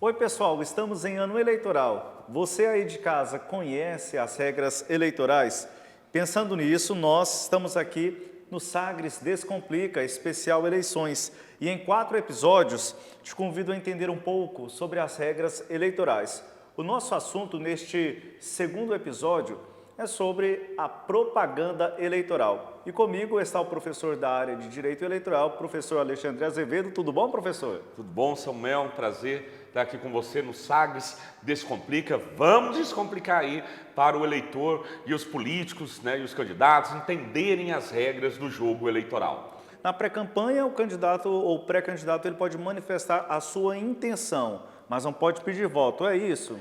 Oi pessoal, estamos em ano eleitoral. Você aí de casa conhece as regras eleitorais? Pensando nisso, nós estamos aqui no Sagres Descomplica, especial eleições. E em 4 episódios, te convido a entender um pouco sobre as regras eleitorais. O nosso assunto neste segundo episódio é sobre a propaganda eleitoral. E comigo está o professor da área de Direito Eleitoral, professor Alexandre Azevedo. Tudo bom, professor? Tudo bom, Samuel? Um prazer estar aqui com você no Sagres Descomplica. Vamos descomplicar aí para o eleitor e os políticos, e os candidatos entenderem as regras do jogo eleitoral. Na pré-campanha, o candidato ou pré-candidato ele pode manifestar a sua intenção, mas não pode pedir voto, é isso?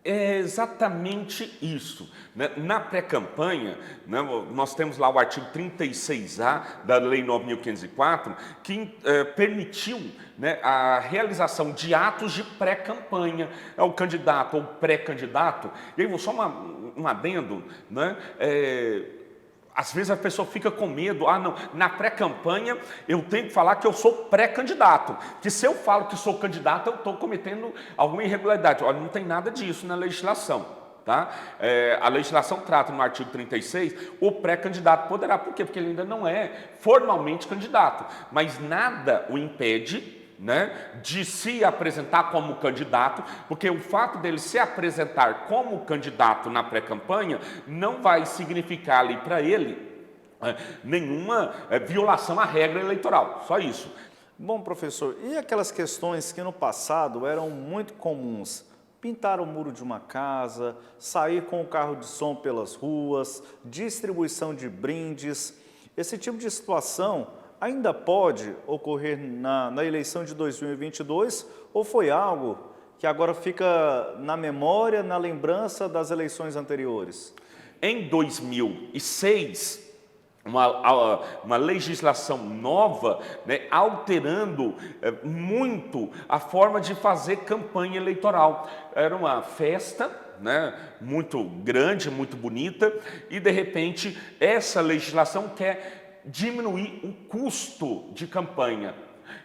É exatamente isso. Na pré-campanha, nós temos lá o artigo 36A da Lei 9.504, que permitiu a realização de atos de pré-campanha ao candidato ou pré-candidato. E aí, vou só um adendo, às vezes a pessoa fica com medo, não, na pré-campanha eu tenho que falar que eu sou pré-candidato, que se eu falo que sou candidato eu estou cometendo alguma irregularidade. Olha, não tem nada disso na legislação, tá? A legislação trata no artigo 36, o pré-candidato poderá, por quê? Porque ele ainda não é formalmente candidato, mas nada o impede de se apresentar como candidato, porque o fato dele se apresentar como candidato na pré-campanha não vai significar ali para ele nenhuma violação à regra eleitoral, só isso. Bom, professor, e aquelas questões que no passado eram muito comuns? Pintar o muro de uma casa, sair com o carro de som pelas ruas, distribuição de brindes. Esse tipo de situação ainda pode ocorrer na eleição de 2022 ou foi algo que agora fica na memória, na lembrança das eleições anteriores? Em 2006, uma legislação nova, alterando muito a forma de fazer campanha eleitoral. Era uma festa, muito grande, muito bonita, e de repente essa legislação quer diminuir o custo de campanha.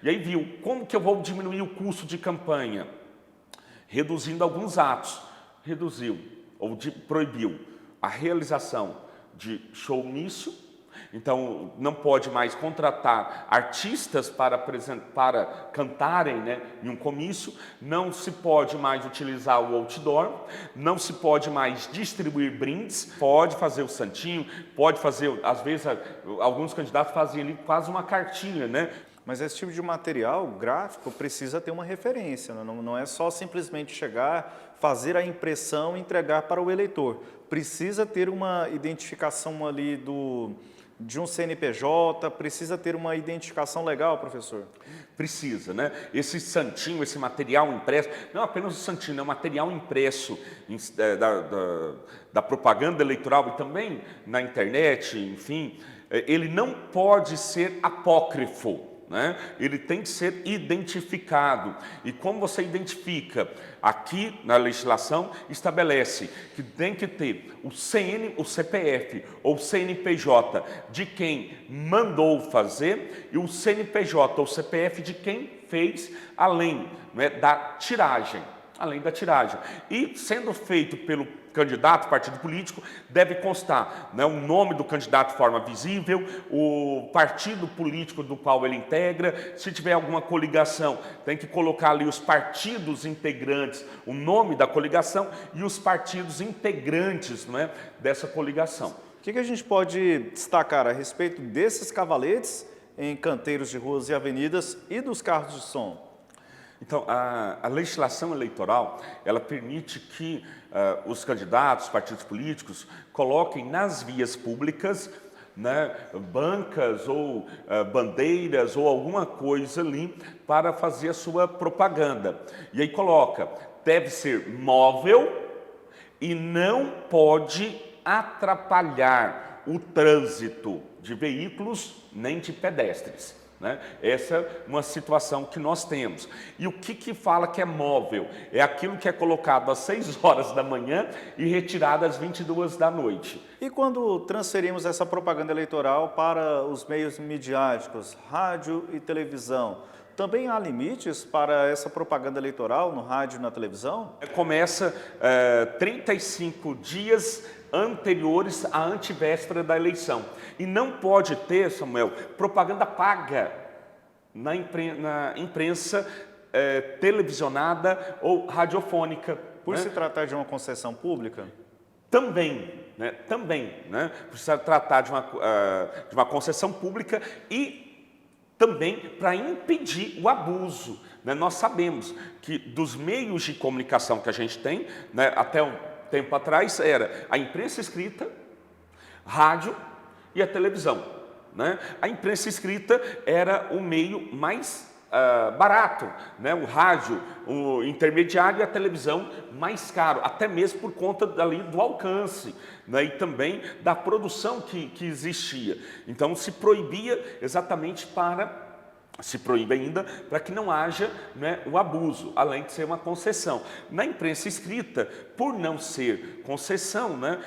E aí viu, como que eu vou diminuir o custo de campanha? Reduzindo alguns atos. Reduziu ou proibiu a realização de showmício. Então, não pode mais contratar artistas para cantarem em um comício, não se pode mais utilizar o outdoor, não se pode mais distribuir brindes, pode fazer o santinho, pode fazer, às vezes, alguns candidatos fazem ali quase uma cartinha, Mas esse tipo de material gráfico precisa ter uma referência, não é só simplesmente chegar, fazer a impressão e entregar para o eleitor. Precisa ter uma identificação ali de um CNPJ, precisa ter uma identificação legal, professor? Precisa, Esse santinho, esse material impresso, não apenas o santinho, é o material impresso da propaganda eleitoral e também na internet, enfim, ele não pode ser apócrifo. Ele tem que ser identificado. E como você identifica? Aqui na legislação estabelece que tem que ter o CPF ou CNPJ de quem mandou fazer e o CNPJ ou CPF de quem fez, além da tiragem. Além da tiragem. E sendo feito pelo candidato, partido político, deve constar o nome do candidato de forma visível, o partido político do qual ele integra, se tiver alguma coligação, tem que colocar ali os partidos integrantes, o nome da coligação e os partidos integrantes dessa coligação. O que a gente pode destacar a respeito desses cavaletes em canteiros de ruas e avenidas e dos carros de som? Então, a legislação eleitoral, ela permite que os candidatos, partidos políticos, coloquem nas vias públicas bancas ou bandeiras ou alguma coisa ali para fazer a sua propaganda. E aí coloca, deve ser móvel e não pode atrapalhar o trânsito de veículos nem de pedestres. Essa é uma situação que nós temos. E o que fala que é móvel? É aquilo que é colocado às 6 horas da manhã e retirado às 22 da noite. E quando transferimos essa propaganda eleitoral para os meios midiáticos, rádio e televisão, Também há limites para essa propaganda eleitoral no rádio e na televisão? Começa 35 dias anteriores à antevéspera da eleição. E não pode ter, Samuel, propaganda paga na imprensa televisionada ou radiofônica. Por se tratar de uma concessão pública? Também, né? Por se tratar de uma concessão pública e também para impedir o abuso. Né? Nós sabemos que dos meios de comunicação que a gente tem, né, até um tempo atrás, era a imprensa escrita, rádio e a televisão. Né? A imprensa escrita era o meio mais barato, né? O rádio, o intermediário e a televisão mais caro, até mesmo por conta dali do alcance, né? E também da produção que existia. Então se proibia exatamente se proíbe ainda para que não haja, né, o abuso, além de ser uma concessão. Na imprensa escrita, por não ser concessão, né,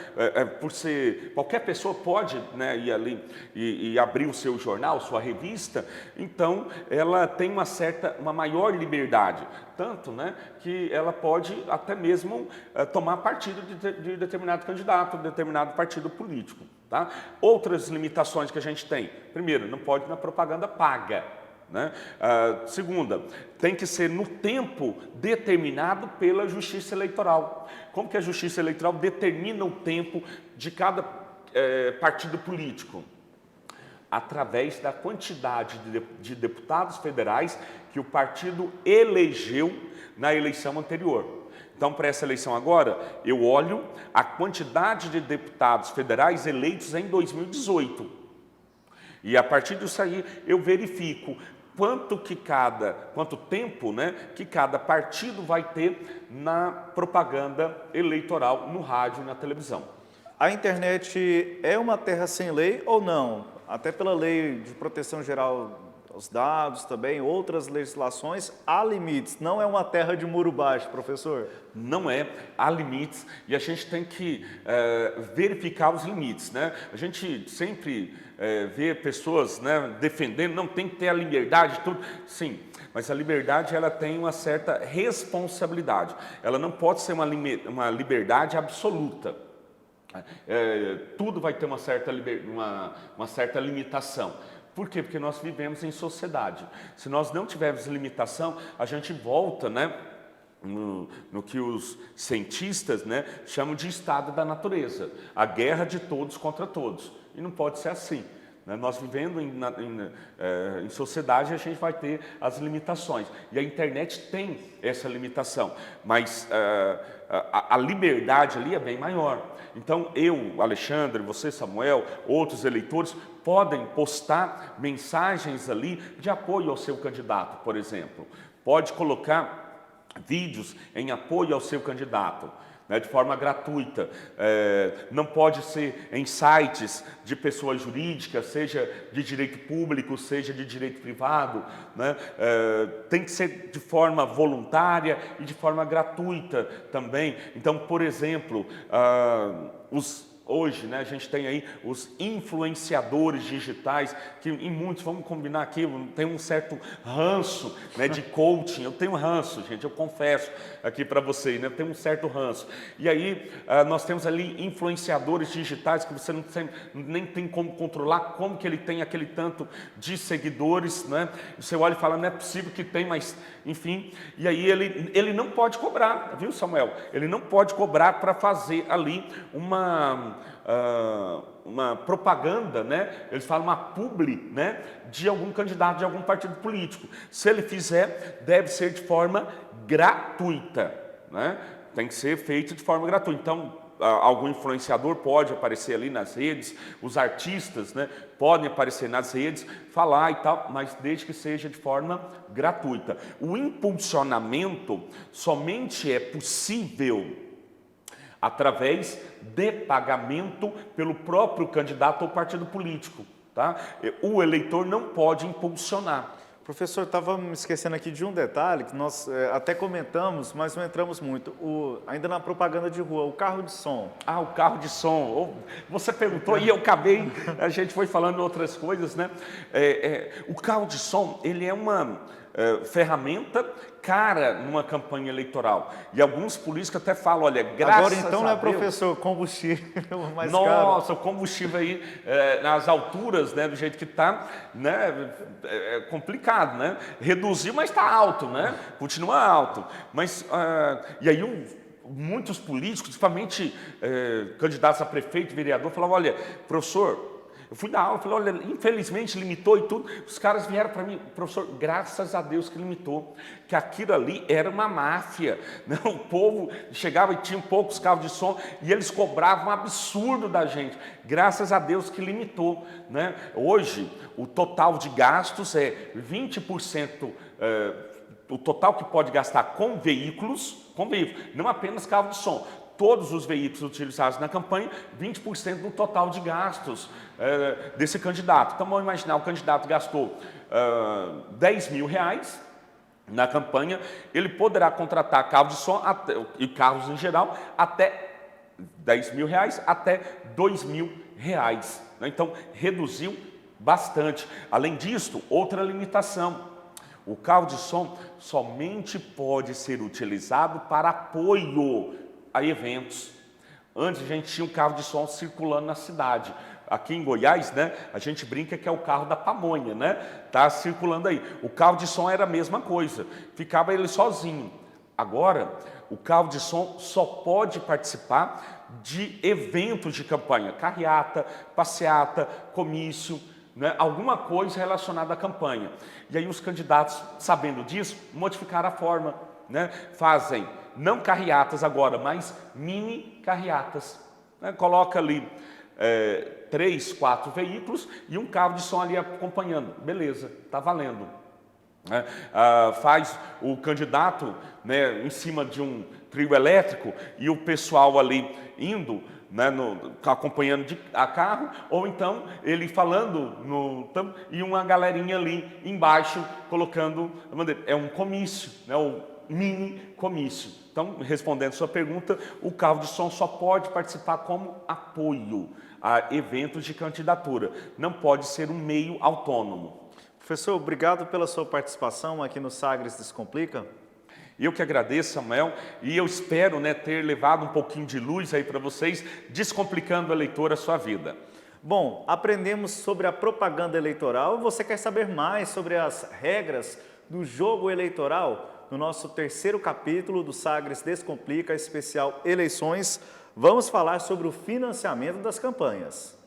por ser qualquer pessoa pode, né, ir ali e abrir o seu jornal, sua revista, então ela tem uma maior liberdade, tanto, né, que ela pode até mesmo tomar partido de determinado candidato, de determinado partido político. Tá? Outras limitações que a gente tem: primeiro, não pode na propaganda paga. Né? Segunda, tem que ser no tempo determinado pela Justiça Eleitoral. Como que a Justiça Eleitoral determina o tempo de cada partido político? Através da quantidade de deputados federais que o partido elegeu na eleição anterior. Então, para essa eleição agora, eu olho a quantidade de deputados federais eleitos em 2018. E a partir disso aí, eu verifico quanto tempo, né, que cada partido vai ter na propaganda eleitoral, no rádio e na televisão. A internet é uma terra sem lei ou não? Até pela lei de proteção geral aos dados também, outras legislações, há limites. Não é uma terra de muro baixo, professor? Não é, há limites e a gente tem que verificar os limites. Né? A gente sempre vê pessoas, né, defendendo, não tem que ter a liberdade, tudo. Sim, mas a liberdade ela tem uma certa responsabilidade. Ela não pode ser uma liberdade absoluta. Tudo vai ter uma certa limitação. Por quê? Porque nós vivemos em sociedade. Se nós não tivermos limitação, a gente volta, né, no que os cientistas, né, chamam de estado da natureza. A guerra de todos contra todos. E não pode ser assim. Né? Nós vivendo em sociedade, a gente vai ter as limitações. E a internet tem essa limitação. Mas a liberdade ali é bem maior. Então, eu, Alexandre, você, Samuel, outros eleitores, podem postar mensagens ali de apoio ao seu candidato, por exemplo. Pode colocar vídeos em apoio ao seu candidato, né, de forma gratuita. Não pode ser em sites de pessoas jurídicas, seja de direito público, seja de direito privado. Né? Tem que ser de forma voluntária e de forma gratuita também. Então, por exemplo, hoje, né, a gente tem aí os influenciadores digitais, que em muitos, vamos combinar aqui, tem um certo ranço, né, de coaching. Eu tenho ranço, gente, eu confesso aqui para vocês, né, eu tenho um certo ranço. E aí nós temos ali influenciadores digitais que você nem tem como controlar, como que ele tem aquele tanto de seguidores, né? Você olha e fala, não é possível que tem, mas enfim. E aí ele não pode cobrar, viu, Samuel? Ele não pode cobrar para fazer ali uma propaganda, né? Eles falam uma publi, né, de algum candidato de algum partido político. Se ele fizer, deve ser de forma gratuita, né? Tem que ser feito de forma gratuita. Então, algum influenciador pode aparecer ali nas redes, os artistas, né, podem aparecer nas redes, falar e tal, mas desde que seja de forma gratuita. O impulsionamento somente é possível através de pagamento pelo próprio candidato ou partido político. Tá? O eleitor não pode impulsionar. Professor, estava me esquecendo aqui de um detalhe que nós até comentamos, mas não entramos muito. Ainda na propaganda de rua, o carro de som. Ah, o carro de som. Você perguntou e eu acabei, a gente foi falando outras coisas, né? O carro de som, ele é ferramenta cara numa campanha eleitoral. E alguns políticos até falam, olha, graças Agora então, a né, Deus, professor, combustível mais caro. nossa, o combustível aí nas alturas, né, do jeito que está, né, é complicado, né? Reduziu, mas está alto, né? Continua alto. Mas, e aí muitos políticos, principalmente candidatos a prefeito, vereador, falavam, olha, professor, eu fui dar aula, falei, olha, infelizmente limitou e tudo. Os caras vieram para mim, professor, graças a Deus que limitou, que aquilo ali era uma máfia, né? O povo chegava e tinha poucos carros de som e eles cobravam um absurdo da gente. Graças a Deus que limitou, né? Hoje, o total de gastos é 20%, o total que pode gastar com veículos, não apenas carro de som. Todos os veículos utilizados na campanha, 20% do total de gastos desse candidato. Então, vamos imaginar, o candidato gastou R$10 mil na campanha, ele poderá contratar carro de som e carros em geral até R$10 mil até R$2 mil. Né? Então, reduziu bastante. Além disso, outra limitação. O carro de som somente pode ser utilizado para apoio a eventos. Antes a gente tinha um carro de som circulando na cidade. Aqui em Goiás, né, a gente brinca que é o carro da pamonha, né? Tá circulando aí. O carro de som era a mesma coisa. Ficava ele sozinho. Agora, o carro de som só pode participar de eventos de campanha, carreata, passeata, comício, né, alguma coisa relacionada à campanha. E aí os candidatos, sabendo disso, modificaram a forma, né? Fazem não carreatas agora, mas mini carreatas. Né? Coloca ali 3, 4 veículos e um carro de som ali acompanhando. Beleza, está valendo. Né? Faz o candidato, né, em cima de um trio elétrico e o pessoal ali indo, né, acompanhando a carro, ou então ele falando e uma galerinha ali embaixo colocando a bandeira. É um comício, né, o mini comício. Então, respondendo a sua pergunta, o carro de som só pode participar como apoio a eventos de candidatura, não pode ser um meio autônomo. Professor, obrigado pela sua participação aqui no Sagres Descomplica. Eu que agradeço, Samuel, e eu espero, né, ter levado um pouquinho de luz aí para vocês, descomplicando a leitura a sua vida. Bom, aprendemos sobre a propaganda eleitoral. Você quer saber mais sobre as regras do jogo eleitoral? No nosso terceiro capítulo do Sagres Descomplica, especial Eleições, vamos falar sobre o financiamento das campanhas.